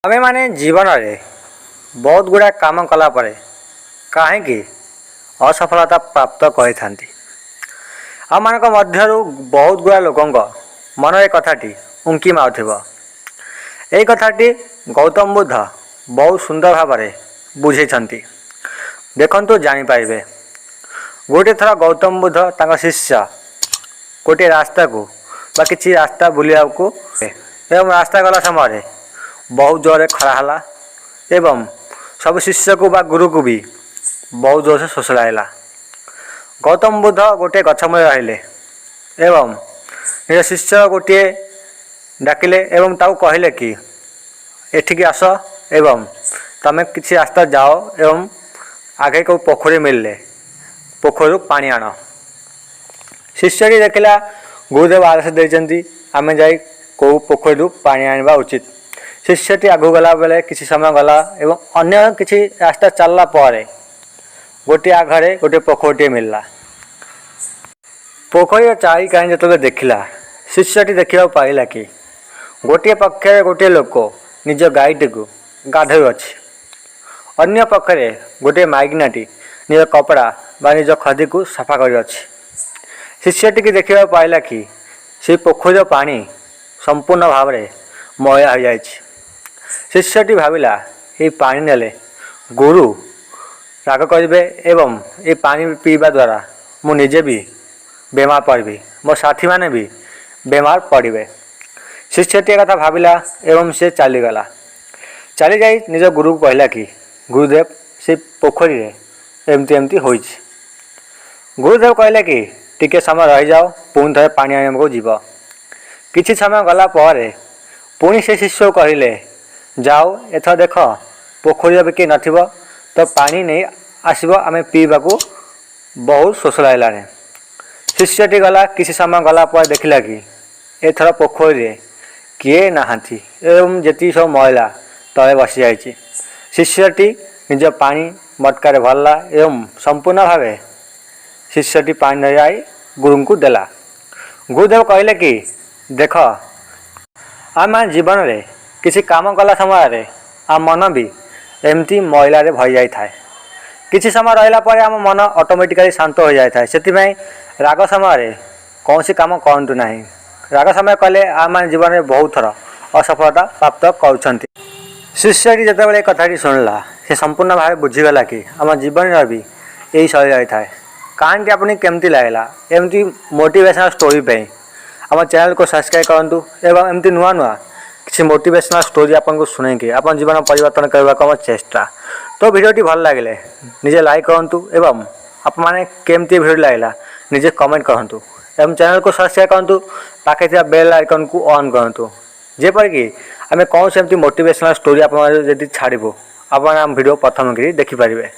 आमे माने जीवन रे बहुत गुड़ा काम कला परे कहीं असफलता प्राप्त करती आम मान मध्यरु बहुत गुड़ा लोकों मन ए कथाटी उंकी मारुथिब। यही कथाटी गौतम बुद्ध बहुत सुंदर भाव में बुझेछंती। देखंतु जानिपारे गोटे थर गौतम बुद्ध तांका शिष्य गोटे रास्ता को बा किसी रास्ता बुलिया को एवं रास्ता गला समय बहुत जोर खरा हला एवं सब शिष्य को बा गुरु को भी बहुत जोर से शोष लागला। गौतम बुद्ध गोटे गछमूल रहिले एवं निज शिष्य गोटे डाकिले एवं ताऊ कहले कि एठिकी आस एवं तमे किसी रास्ता जाओ एवं आगे को पोखरी मिलले पोखरु पानी आण। शिष्यटी देखला गुरुदेव आदेश देइचंती आमे जाई को पोखरु पानी आनिबा उचित। शिष्यटी आगु गला बेले किसी समय गला एवं अन्य किसी रास्ता चलला पर गोटे आघरे गोटे पोखरटी मिलला। पोखरी चारि कहीं जो देखला शिष्यटी देखा पाइला कि गोटे पक्षे गोटे लोक निज गाईटी को गाधोई अच्छी अन्य पक्षे गोटे माइग्नाटी निज कपड़ा बा निज खदी को सफा कर अच्छी। शिष्यटी की देखा पाइला कि से पोखरी पानी संपूर्ण भाव में मैला हो जाए। शिष्यटी भाविला ये पानी नेले गुरु राग करेंगे एवं ये पानी पीवा द्वारा मु निजे भी बेमार पड़बी मो साथी माने भी बेमार पड़े। शिष्यटी कथा भाविला एवं से चलीगला। चली जाई निज गुरु को कहला कि गुरुदेव से पोखरी रे एमती एमती होइछ। गुरुदेव कहले कि टिके समय रही जाओ पुणी थे पानी आने को जीव। किछि समय गला पर पुणी से शिष्य को कहले जाओ एथर देख पोखरी भी किए नथिबो तो पानी नहीं आसब आम पीवा को बहुत शोष लागलानी। शिष्यटी गला किसी समय गला पर देखला कि एथर पोखरी रे किए नहांती एवं जी सब मैला तले बसी जाइए। शिष्यटी निज पानी मटकार भरला एवं संपूर्ण भाव शिष्यटी पानी धरी आई गुरु को देला। गुरुदेव कहले कि देख आम जीवन रे किसी काम कला समय आम मन भी एमती मैला रे भई जाई थाए। किसी समय रहिला पर आम मन ऑटोमेटिकली शांत हो जाए थाए। सेतिपई राग समय कौन सी काम करंतु नहीं। राग समय कले आम जीवन में बहुत थर असफलता प्राप्त कर। शिष्यटी जितेबाला कथाटी शुणला से संपूर्ण भाव बुझीगला कि आम जीवन भी यही शैली रही थाए। कहानी आपको केमती लगला एमती मोटिवेशनल स्टोरी पे आम चैनल को सब्सक्राइब करूँ एवं एमती नुआ नुआ किसी मोटिवेशनल स्टोरी आपको शुणेकी आप जीवन परिवर्तन करने को चेष्टा। तो वीडियोटी भल लगे निजे लाइक करूँ एवं आप मैंने केमती वीडियो लगला निजे कमेंट करूँ एवं चैनल को सब्सक्राइब करूँ पाखे बेल आइकन को ऑन करूँ जेपरिक आम कौन से मोटिवेशनल स्टोरी आप छाड़ू आप वीडियो प्रथम देखिपारे।